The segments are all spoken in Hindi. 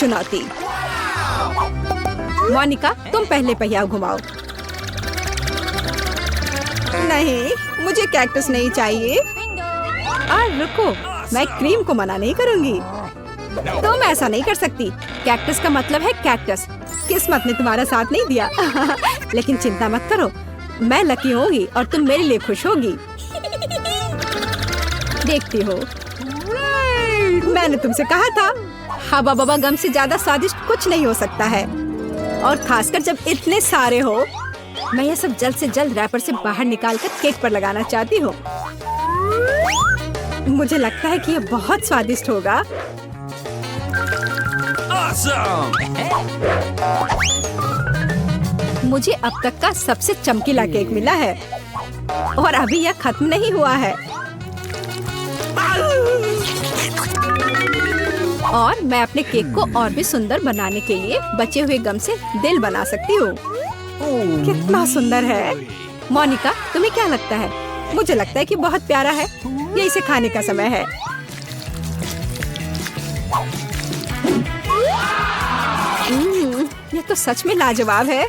चुनौती। मोनिका, तुम पहले पहिया घुमाओ। नहीं, मुझे कैक्टस नहीं चाहिए। रुको, मैं क्रीम को मना नहीं करूंगी। तुम ऐसा नहीं कर सकती। कैक्टस का मतलब है कैक्टस। किस्मत ने तुम्हारा साथ नहीं दिया। लेकिन चिंता मत करो, मैं लकी होगी और तुम मेरे लिए खुश होगी। देखती हो, मैंने तुमसे कहा था, हवा बबा गम से ज्यादा स्वादिष्ट कुछ नहीं हो सकता है। और खासकर जब इतने सारे हो। मैं ये सब जल्द से जल्द रैपर से बाहर निकालकर केक पर लगाना चाहती हूँ। मुझे लगता है कि ये बहुत स्वादिष्ट होगा। मुझे अब तक का सबसे चमकीला केक मिला है और अभी यह खत्म नहीं हुआ है। और मैं अपने केक को और भी सुंदर बनाने के लिए बचे हुए गम से दिल बना सकती हूँ। कितना सुंदर है। मोनिका, तुम्हें क्या लगता है? मुझे लगता है कि बहुत प्यारा है। ये इसे खाने का समय है। ये तो सच में लाजवाब है।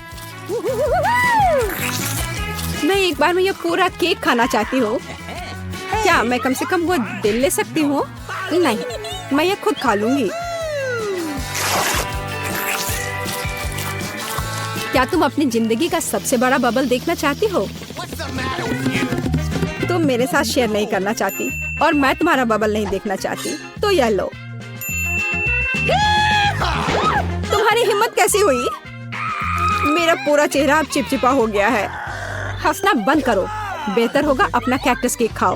मैं एक बार में ये पूरा केक खाना चाहती हूँ। क्या मैं कम से कम वो दिल ले सकती हूँ? नहीं, मैं ये खुद खा लूंगी। क्या तुम अपनी जिंदगी का सबसे बड़ा बबल देखना चाहती हो? तुम मेरे साथ शेयर नहीं करना चाहती और मैं तुम्हारा बबल नहीं देखना चाहती, तो यह लो। तुम्हारी हिम्मत कैसी हुई? मेरा पूरा चेहरा अब चिपचिपा हो गया है। हंसना बंद करो। बेहतर होगा अपना कैक्टस केक खाओ।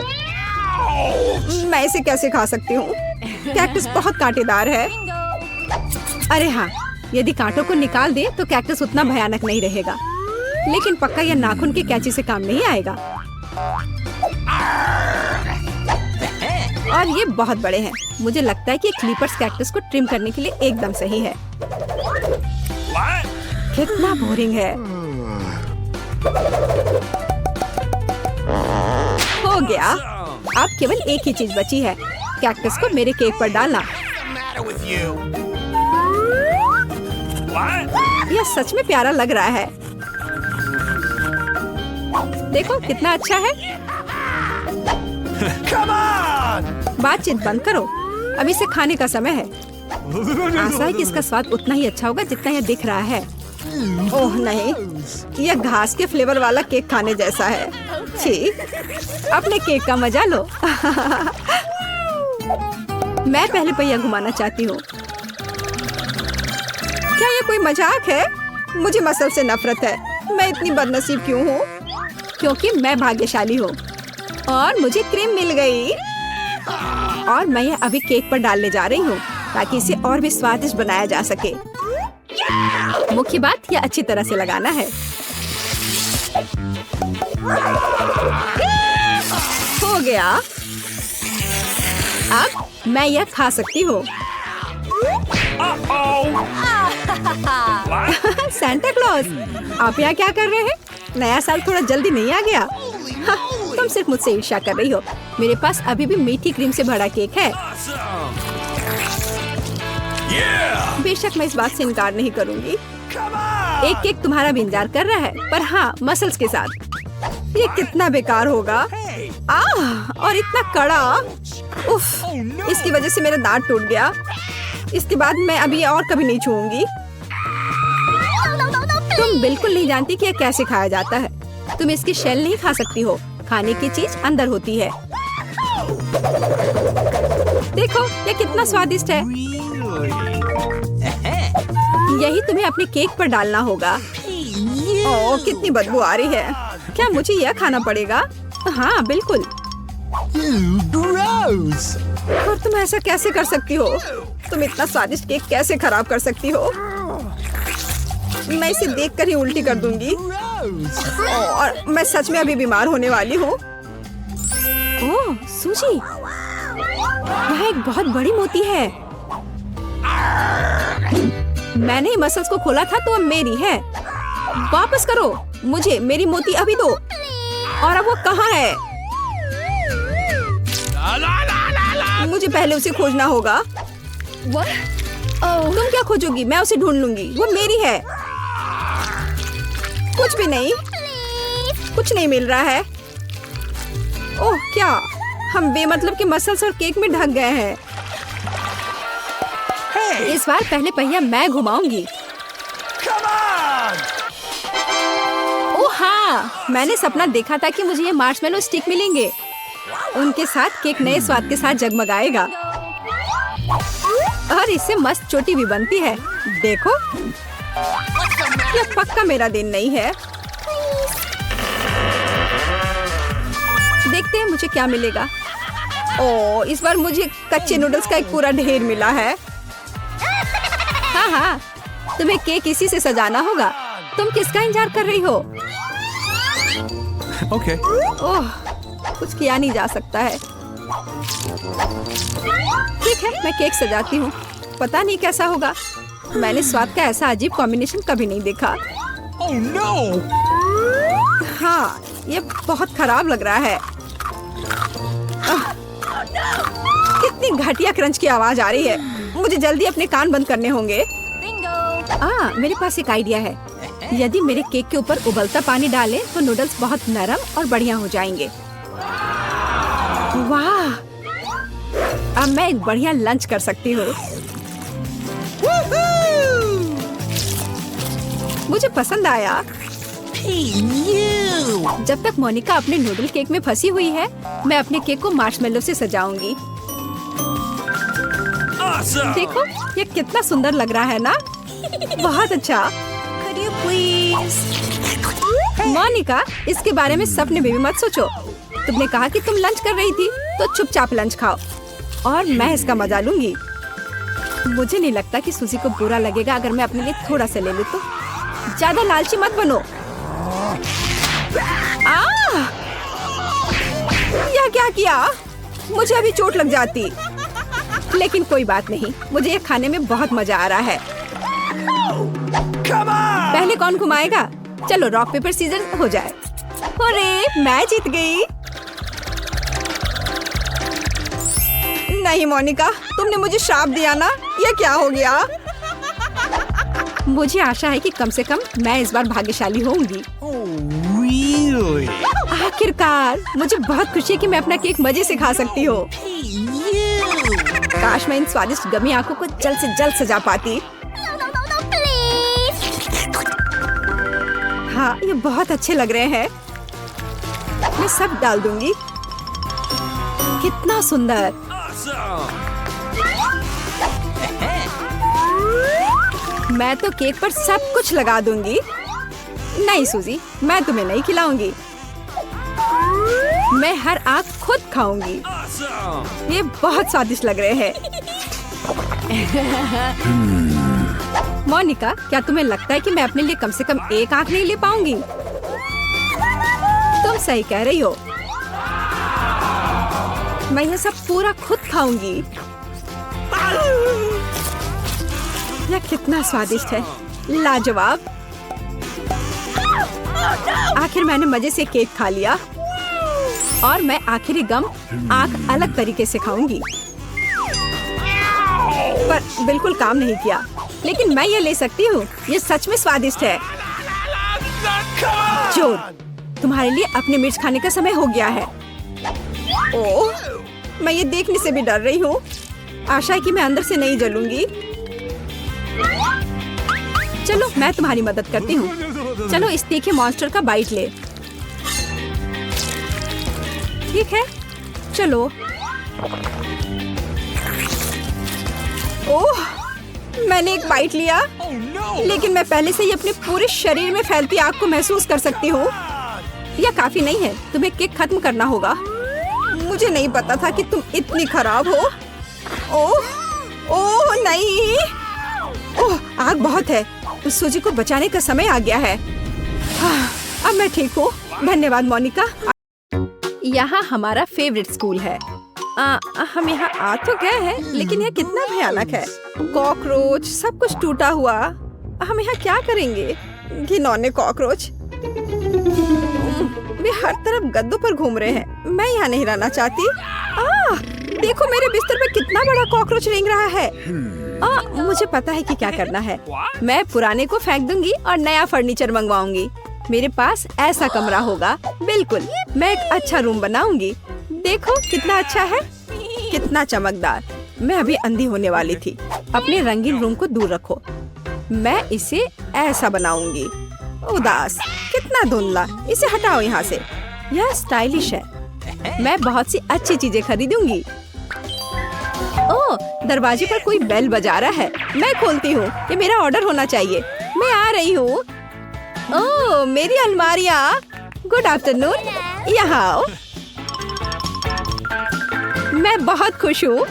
मैं इसे कैसे खा सकती हूँ? कैक्टस बहुत कांटेदार है। अरे हाँ, यदि कांटों को निकाल दे तो कैक्टस उतना भयानक नहीं रहेगा। लेकिन पक्का यह नाखून की कैंची से काम नहीं आएगा। और ये बहुत बड़े हैं। मुझे लगता है कि क्लिपर्स कैक्टस को ट्रिम करने के लिए एकदम सही है। कितना बोरिंग है। हो गया। अब केवल एक ही चीज बची है, कैक्टस को मेरे केक पर डालना। यह सच में प्यारा लग रहा है। देखो कितना अच्छा है। बातचीत बंद करो, अब इसे खाने का समय है। आशा है कि इसका स्वाद उतना ही अच्छा होगा जितना यह दिख रहा है। ओह नहीं, यह घास के फ्लेवर वाला केक खाने जैसा है। छी, अपने केक का मजा लो। मैं पहले पहिया घुमाना चाहती हूँ। क्या ये कोई मजाक है? मुझे मसल से नफरत है। मैं इतनी बदनसीब क्यों हूँ? क्योंकि मैं भाग्यशाली हूँ और मुझे क्रीम मिल गई। और मैं यह अभी केक पर डालने जा रही हूँ ताकि इसे और भी स्वादिष्ट बनाया जा सके। मुख्य बात यह अच्छी तरह से लगाना है। हो गया। अब मैं यह खा सकती हूँ। सांता क्लॉज, आप यहाँ क्या कर रहे हैं? नया साल थोड़ा जल्दी नहीं आ गया? हाँ, तुम सिर्फ मुझसे ईर्ष्या कर रही हो। मेरे पास अभी भी मीठी क्रीम से भरा केक है। बेशक मैं इस बात से इनकार नहीं करूंगी। एक केक तुम्हारा भी इंतजार कर रहा है, पर हाँ, मसल्स के साथ। ये कितना बेकार होगा। और इतना कड़ा। उफ, इसकी वजह से मेरा दांत टूट गया। इसके बाद मैं अभी और कभी नहीं छूऊंगी। तुम बिल्कुल नहीं जानती कि यह कैसे खाया जाता है। तुम इसकी शेल नहीं खा सकती हो। खाने की चीज अंदर होती है। देखो ये कितना स्वादिष्ट है। यही तुम्हें अपने केक पर डालना होगा। ओह, कितनी बदबू आ रही है। क्या मुझे यह खाना पड़ेगा? हाँ बिल्कुल। और तुम ऐसा कैसे कर सकती हो? तुम इतना स्वादिष्ट केक कैसे खराब कर सकती हो? मैं इसे देखकर ही उल्टी कर दूंगी। और मैं सच में अभी बीमार होने वाली हूँ। ओह सूजी, यह एक बहुत बड़ी मोती है। मैंने मसल्स को खोला था तो अब मेरी है। वापस करो मुझे मेरी मोती अभी दो। और अब वो कहाँ है? मुझे पहले उसे खोजना होगा। तुम क्या खोजोगी? मैं उसे ढूंढ लूंगी, वो मेरी है। कुछ भी नहीं, कुछ नहीं मिल रहा है। ओह क्या, हम बेमतलब के मसल्स और केक में ढक गए हैं। इस बार पहले पहिया मैं घुमाऊंगी। ओह हाँ, मैंने सपना देखा था कि मुझे ये मार्शमेलो स्टिक मिलेंगे। उनके साथ केक नए स्वाद के साथ जगमगाएगा और इससे मस्त चोटी भी बनती है। देखो, यह पक्का मेरा दिन नहीं है। देखते हैं मुझे क्या मिलेगा। ओह, इस बार मुझे कच्चे नूडल्स का एक पूरा ढेर मिला है। हाँ हाँ, तुम्हें केक इसी से सजाना होगा। तुम किसका इंतजार कर रही हो? Okay. ओह, कुछ किया नहीं जा सकता है। ठीक है, मैं केक सजाती हूँ। पता नहीं कैसा होगा। मैंने स्वाद का ऐसा अजीब कॉम्बिनेशन कभी नहीं देखा। Oh no! हाँ, ये बहुत खराब लग रहा है। कितनी घटिया क्रंच की आवाज आ रही है। मुझे जल्दी अपने कान बंद करने होंगे। मेरे पास एक आइडिया है। यदि मेरे केक के ऊपर उबलता पानी डालें तो नूडल्स बहुत नरम और बढ़िया हो जाएंगे। वाह, अब मैं एक बढ़िया लंच कर सकती हूँ। मुझे पसंद आया। जब तक मोनिका अपने नूडल केक में फंसी हुई है, मैं अपने केक को मार्शमेलो से सजाऊंगी। Awesome! देखो, ये कितना सुंदर लग रहा है ना? बहुत अच्छा। मोनिका, इसके बारे में सपने में भी मत सोचो। तुमने कहा कि तुम लंच कर रही थी, तो चुपचाप लंच खाओ और मैं इसका मजा लूंगी। मुझे नहीं लगता कि सुजी को बुरा लगेगा अगर मैं अपने लिए थोड़ा सा ले लूं तो। ज्यादा लालची मत बनो। यह क्या किया? मुझे अभी चोट लग जाती। लेकिन कोई बात नहीं, मुझे ये खाने में बहुत मजा आ रहा है। पहले कौन घुमाएगा? चलो रॉक पेपर सीजर हो जाए। अरे, मैं जीत गई। नहीं मोनिका, तुमने मुझे श्राप दिया ना। ये क्या हो गया? मुझे आशा है कि कम से कम मैं इस बार भाग्यशाली होंगी। Really? आखिरकार, मुझे बहुत खुशी है कि मैं अपना केक मजे से खा सकती हूँ। काश मैं इन स्वादिष्ट गमी आंखों को जल्द से जल्द सजा पाती। हाँ, ये बहुत अच्छे लग रहे हैं। मैं सब डाल दूंगी। कितना सुंदर। Awesome! मैं तो केक पर सब कुछ लगा दूंगी। नहीं सूजी, मैं तुम्हें नहीं खिलाऊंगी। मैं हर आंख खुद खाऊंगी। Awesome! ये बहुत स्वादिष्ट लग रहे हैं। मोनिका, क्या तुम्हें लगता है कि मैं अपने लिए कम से कम एक आंख नहीं ले पाऊंगी? तुम सही कह रही हो। मैं यह सब पूरा खुद खाऊंगी। यह कितना स्वादिष्ट है, लाजवाब। आखिर मैंने मजे से केक खा लिया और मैं आखिरी गम आंख अलग तरीके से खाऊंगी। पर बिल्कुल काम नहीं किया। लेकिन मैं ये ले सकती हूँ। ये सच में स्वादिष्ट है। जोर, तुम्हारे लिए अपनी मिर्च खाने का समय हो गया है। ओह, मैं ये देखने से भी डर रही हूँ। आशा है कि मैं अंदर से नहीं जलूंगी। चलो, मैं तुम्हारी मदद करती हूँ। चलो, इस तीखे मॉन्स्टर का बाइट ले। ठीक है, चलो। ओह, मैंने एक बाइट लिया। Oh no! लेकिन मैं पहले से ही अपने पूरे शरीर में फैलती आग को महसूस कर सकती हूँ। यह काफी नहीं है, तुम्हें केक खत्म करना होगा। मुझे नहीं पता था कि तुम इतनी खराब हो। ओह, ओह नहीं। ओह, आग बहुत है। उस सूजी को बचाने का समय आ गया है। हाँ, अब मैं ठीक हूँ। धन्यवाद मोनिका। यहाँ हमारा फेवरेट स्कूल है। हम यहाँ आ तो गए हैं, लेकिन यह कितना भयानक है। कॉकरोच, सब कुछ टूटा हुआ। हम यहाँ क्या करेंगे? घिनौने कॉकरोच। वे हर तरफ गद्दों पर घूम रहे हैं। मैं यहाँ नहीं रहना चाहती। देखो, मेरे बिस्तर पे कितना बड़ा कॉकरोच रेंग रहा है। मुझे पता है कि क्या करना है। मैं पुराने को फेंक दूंगी और नया फर्नीचर मंगवाऊंगी। मेरे पास ऐसा कमरा होगा। बिल्कुल, मैं एक अच्छा रूम बनाऊंगी। देखो कितना अच्छा है, कितना चमकदार। मैं अभी अंधी होने वाली थी। अपने रंगीन रूम को दूर रखो। मैं इसे ऐसा बनाऊंगी। उदास, कितना धुंधला। इसे हटाओ यहाँ से। यह स्टाइलिश है। मैं बहुत सी अच्छी चीजें खरीदूंगी। ओह, दरवाजे पर कोई बेल बजा रहा है। मैं खोलती हूँ। ये मेरा ऑर्डर होना चाहिए। मैं आ रही हूँ। ओह, मेरी अलमारियाँ। गुड आफ्टरनून, यहाँ आओ। मैं बहुत खुश हूँ।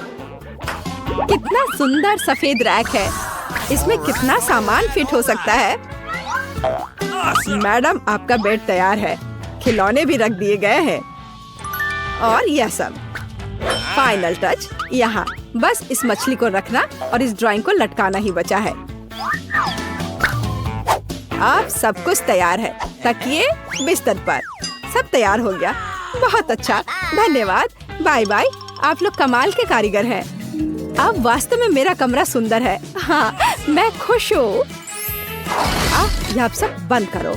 कितना सुंदर सफेद रैक है। इसमें कितना सामान फिट हो सकता है। मैडम, आपका बेड तैयार है। खिलौने भी रख दिए गए हैं। और यह सब। फाइनल टच यहाँ। बस इस मछली को रखना और इस ड्राइंग को लटकाना ही बचा है। अब सब कुछ तैयार है। तकिए, बिस्तर पर सब तैयार हो गया। बहुत अच्छा, धन्यवाद। Bye bye. आप लोग कमाल के कारीगर हैं। अब वास्तव में मेरा कमरा सुंदर है। हाँ, मैं खुश हूँ। अब यह सब बंद करो।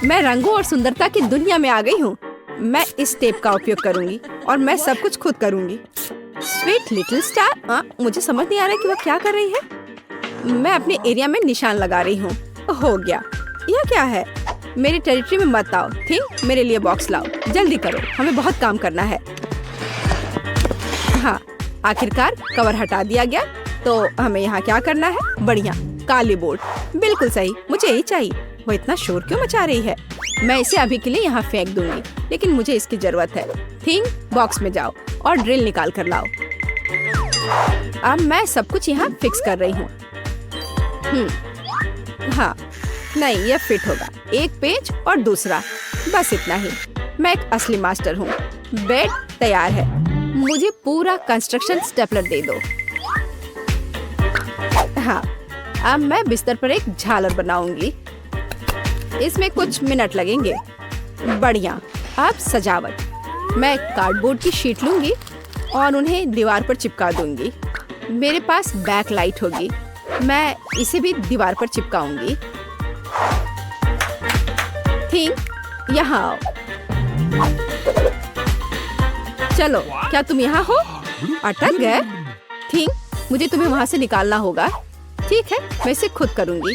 मैं रंगों और सुंदरता की दुनिया में आ गई हूँ। मैं इस टेप का उपयोग करूंगी और मैं सब कुछ खुद करूंगी। Sweet little star. मुझे समझ नहीं आ रहा कि वह क्या कर रही है। मैं अपने एरिया में निशान लगा रही हूँ। हो गया। यह क्या है? मेरी टेरिटरी में मत आओ। थिंक, मेरे लिए बॉक्स लाओ। जल्दी करो, हमें बहुत काम करना है। हाँ, आखिरकार कवर हटा दिया गया। तो हमें यहाँ क्या करना है? बढ़िया, काली बोर्ड। बिल्कुल सही, मुझे यही चाहिए। वो इतना शोर क्यों मचा रही है? मैं इसे अभी के लिए यहाँ फेंक दूंगी, लेकिन मुझे इसकी जरूरत है। थिंक, बॉक्स में जाओ और ड्रिल निकाल कर लाओ। अब मैं सब कुछ यहाँ फिक्स कर रही हूँ। हाँ, नहीं, यह फिट होगा। एक पेज और दूसरा, बस इतना ही। मैं एक असली मास्टर हूँ। बेड तैयार है। मुझे पूरा कंस्ट्रक्शन स्टेपलर दे दो। हाँ, अब मैं बिस्तर पर एक झालर बनाऊंगी। इसमें कुछ मिनट लगेंगे। बढ़िया। अब सजावट। मैं कार्डबोर्ड की शीट लूंगी और उन्हें दीवार पर चिपका दूंगी। मेरे पास बैक लाइट होगी। मैं इसे भी दीवार पर चिपकाऊंगी। थिंक, यहाँ आओ। चलो, क्या तुम यहाँ हो? अटक गए? थिंक, मुझे तुम्हें वहाँ से निकालना होगा। ठीक है, मैं इसे खुद करूंगी।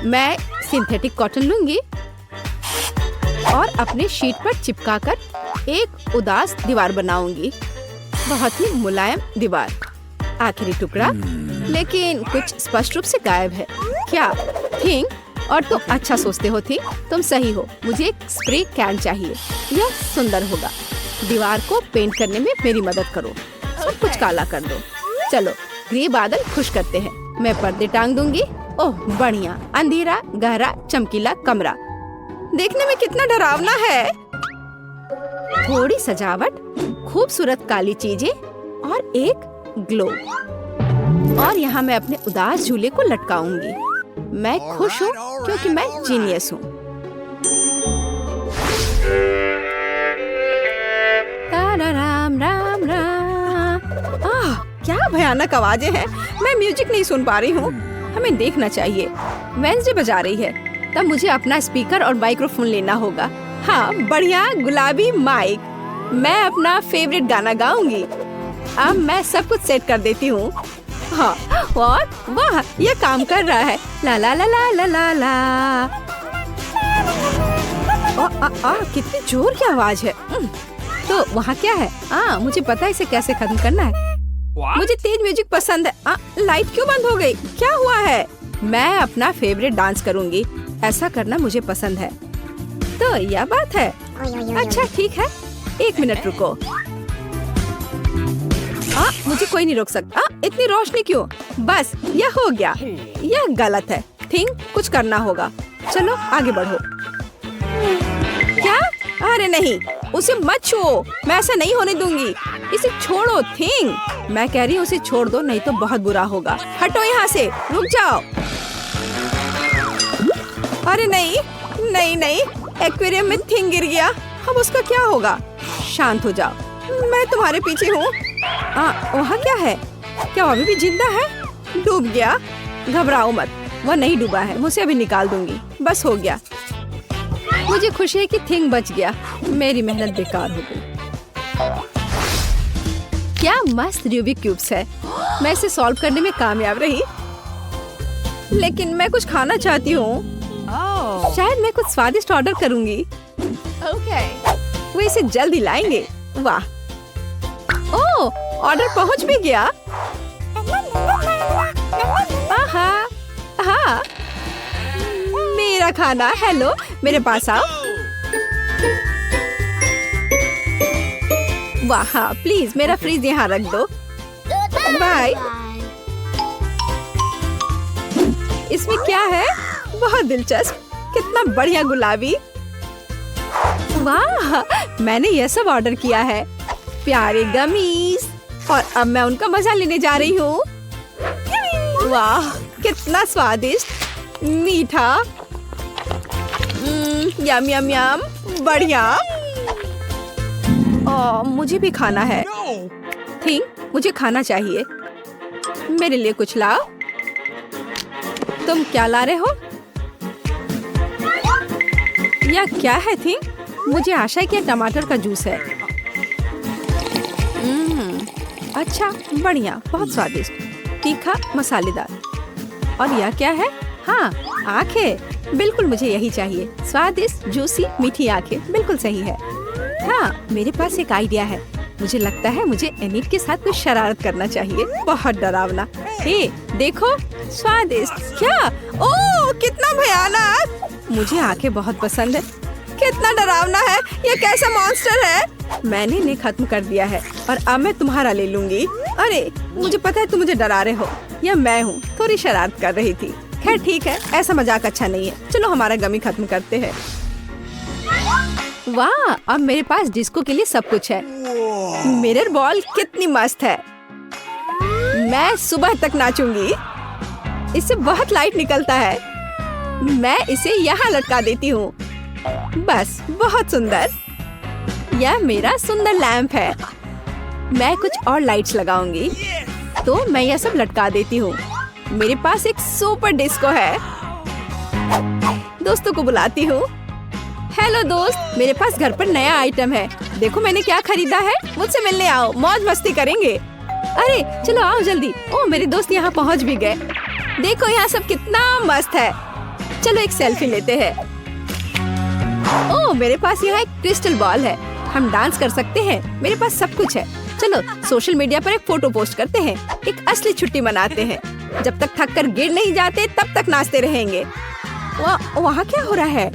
मैं सिंथेटिक कॉटन लूंगी और अपने शीट पर चिपकाकर एक उदास दीवार बनाऊंगी। बहुत ही मुलायम दीवार। आखिरी टुकड़ा, लेकिन कुछ स्पष्ट रूप से गायब है। क्या? थिंक, और तुम अच्छा सोचते हो। थिंक, तुम सही हो। मुझे एक स्प्रे कैन चाहिए। यह सुंदर होगा। दीवार को पेंट करने में मेरी मदद करो। सब कुछ काला कर दो। चलो, ग्रे बादल खुश करते हैं। मैं पर्दे टांग दूंगी। ओह, बढ़िया। अंधेरा, गहरा, चमकीला कमरा। देखने में कितना डरावना है। थोड़ी सजावट, खूबसूरत काली चीजें और एक ग्लो। और यहाँ मैं अपने उदास झूले को लटकाऊंगी। मैं खुश हूँ क्योंकि मैं जीनियस हूँ। राम राम राम। क्या भयानक आवाजें हैं। मैं म्यूजिक नहीं सुन पा रही हूँ। हमें देखना चाहिए। वेंसडे बजा रही है। तब मुझे अपना स्पीकर और माइक्रोफोन लेना होगा। हाँ, बढ़िया गुलाबी माइक। मैं अपना फेवरेट गाना गाऊंगी। अब मैं सब कुछ सेट कर देती हूँ। हाँ, और वाह, ये काम कर रहा है। ला ला ला ला ला ला ला। कितनी जोर की आवाज है। तो वहाँ क्या है? मुझे पता है इसे कैसे खत्म करना है। मुझे तेज म्यूजिक पसंद है। लाइट क्यों बंद हो गई? क्या हुआ है? मैं अपना फेवरेट डांस करूंगी। ऐसा करना मुझे पसंद है। तो यह बात है। अच्छा, ठीक है। 1 मिनट रुको। मुझे कोई नहीं रोक सकता। इतनी रोशनी क्यों? बस, यह हो गया। यह गलत है। थिंक, कुछ करना होगा। चलो, आगे बढ़ो। क्या? अरे नहीं, उसे मत छुओ। मैं ऐसा नहीं होने दूंगी। इसे छोड़ो। थिंक, मैं कह रही हूँ उसे छोड़ दो, नहीं तो बहुत बुरा होगा। हटो यहाँ से। रुक जाओ। अरे नहीं नहीं नहीं, एक्वेरियम में थिंग गिर गया। अब उसका क्या होगा? शांत हो जाओ। मैं तुम्हारे पीछे हूँ। वहाँ क्या है? क्या वो अभी भी जिंदा है? डूब गया। घबराओ मत, वो नहीं डूबा है, मुझे अभी निकाल दूंगी। बस हो गया। मुझे खुशी है कि थिंग बच गया। मेरी मेहनत बेकार हो गई। क्या मस्त रूबिक क्यूब्स है। मैं इसे सॉल्व करने में कामयाब रही, लेकिन मैं कुछ खाना चाहती हूँ। शायद मैं कुछ स्वादिष्ट ऑर्डर करूंगी। वो इसे जल्दी लाएंगे। वाह, ओह, ऑर्डर पहुंच भी गया। आहा, हाँ, मेरा खाना। हेलो, मेरे पास आओ। वाह, हाँ, प्लीज मेरा फ्रिज यहाँ रख दो। बाय। इसमें क्या है? बहुत दिलचस्प। कितना बढ़िया गुलाबी। वाह, मैंने यह सब ऑर्डर किया है। प्यारे गमीज, और अब मैं उनका मजा लेने जा रही हूँ। वाह, कितना स्वादिष्ट, मीठा। यम यम यम, बढ़िया। मुझे भी खाना है। थिंग, मुझे खाना चाहिए। मेरे लिए कुछ लाओ। तुम क्या ला रहे हो? यह क्या है थिंग? मुझे आशा है कि यह टमाटर का जूस है। अच्छा, बढ़िया, बहुत स्वादिष्ट, तीखा, मसालेदार। और यह क्या है? हाँ, आंखें। बिल्कुल मुझे यही चाहिए। स्वादिष्ट, जूसी, मीठी आंखें, बिल्कुल सही है। हाँ, मेरे पास एक आइडिया है। मुझे लगता है मुझे एनिट के साथ कुछ शरारत करना चाहिए। बहुत डरावना। हे, देखो, स्वादिष्ट। क्या? ओह, कितना भयानक। मुझे आंखें बहुत पसंद है। कितना डरावना है। ये कैसा मॉन्स्टर है? मैंने इन्हें खत्म कर दिया है और अब मैं तुम्हारा ले लूंगी। अरे, मुझे पता है तुम मुझे डरा रहे हो। यह मैं हूँ, थोड़ी शरारत कर रही थी। खैर ठीक है, ऐसा मजाक अच्छा नहीं है। चलो हमारा गमी खत्म करते हैं। वाह, अब मेरे पास डिस्को के लिए सब कुछ है। मिरर बॉल कितनी मस्त है। मैं सुबह तक नाचूंगी। इससे बहुत लाइट निकलता है। मैं इसे यहाँ लटका देती हूँ। बस, बहुत सुंदर। यह मेरा सुंदर लैंप है। मैं कुछ और लाइट्स लगाऊंगी, तो मैं यह सब लटका देती हूँ। मेरे पास एक सुपर डिस्को है। दोस्तों को बुलाती हूँ। हेलो दोस्त, मेरे पास घर पर नया आइटम है। देखो मैंने क्या खरीदा है। मुझसे मिलने आओ, मौज मस्ती करेंगे। अरे चलो आओ जल्दी। ओह, मेरे दोस्त यहाँ पहुँच भी गए। देखो यहाँ सब कितना मस्त है। चलो एक सेल्फी लेते हैं। ओह, मेरे पास यहाँ एक क्रिस्टल बॉल है। हम डांस कर सकते हैं। मेरे पास सब कुछ है। चलो सोशल मीडिया पर एक फोटो पोस्ट करते हैं। एक असली छुट्टी मनाते हैं। जब तक थक कर गिर नहीं जाते तब तक नाचते रहेंगे। वहाँ क्या हो रहा है?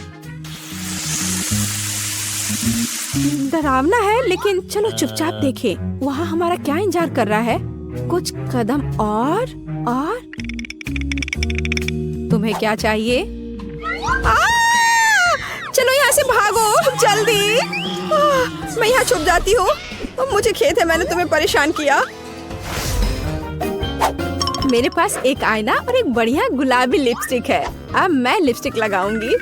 डरावना है, लेकिन चलो चुपचाप देखें। वहाँ हमारा क्या इंतजार कर रहा है? कुछ कदम और तुम्हें क्या चाहिए? चलो यहाँ से भागो जल्दी। मैं यहाँ छुप जाती हूँ। मुझे खेद है मैंने तुम्हें परेशान किया। मेरे पास एक आईना और एक बढ़िया गुलाबी लिपस्टिक है। अब मैं लिपस्टिक लगाऊंगी।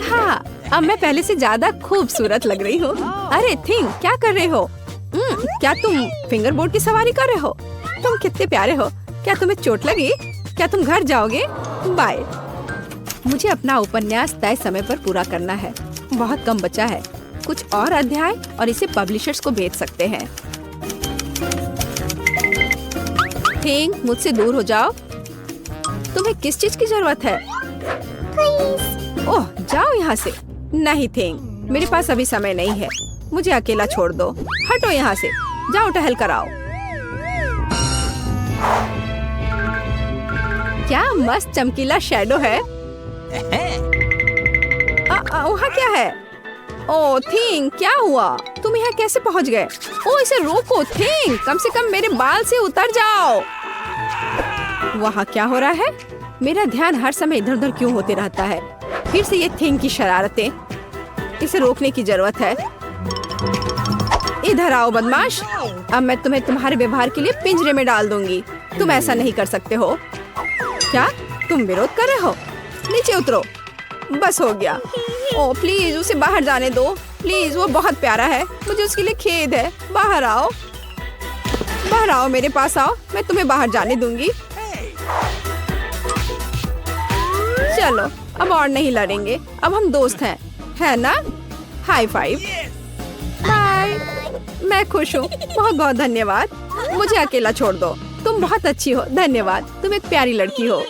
हाँ, अब मैं पहले से ज्यादा खूबसूरत लग रही हूँ। अरे थिंग, क्या कर रहे हो? क्या तुम फिंगर बोर्ड की सवारी कर रहे हो? तुम कितने प्यारे हो। क्या तुम्हें चोट लगी? क्या तुम घर जाओगे? बाय। मुझे अपना उपन्यास तय समय पर पूरा करना है। बहुत कम बचा है। कुछ और अध्याय और इसे पब्लिशर्स को भेज सकते हैं। थिंग, मुझसे दूर हो जाओ। तुम्हें किस चीज की जरूरत है? ओह, जाओ यहाँ से। नहीं थिंग, मेरे पास अभी समय नहीं है। मुझे अकेला छोड़ दो। हटो यहाँ से। जाओ टहल कर आओ। क्या मस्त चमकीला शैडो है। वहाँ क्या है? ओह थिंग, क्या हुआ? तुम यहाँ कैसे पहुँच गए? ओह, इसे रोको थिंग, कम से कम मेरे बाल से उतर जाओ। वहाँ क्या हो रहा है? मेरा ध्यान हर समय इधर उधर क्यों होते रहता है? फिर से ये थिंग की शरारतें। इसे रोकने की जरूरत है। इधर आओ बदमाश। अब मैं तुम्हें तुम्हारे व्यवहार के लिए पिंजरे में डाल दूंगी। तुम ऐसा नहीं कर सकते हो। क्या तुम विरोध कर रहे हो? नीचे उतरो। बस हो गया। ओह प्लीज, उसे बाहर जाने दो प्लीज। वो बहुत प्यारा है। मुझे उसके लिए खेद है। बाहर आओ, बाहर आओ, मेरे पास आओ। मैं तुम्हें बाहर जाने दूंगी। चलो अब और नहीं लड़ेंगे, अब हम दोस्त हैं, है ना? High five. बाय। मैं खुश हूँ, बहुत बहुत धन्यवाद। मुझे अकेला छोड़ दो, तुम बहुत अच्छी हो, धन्यवाद, तुम एक प्यारी लड़की हो।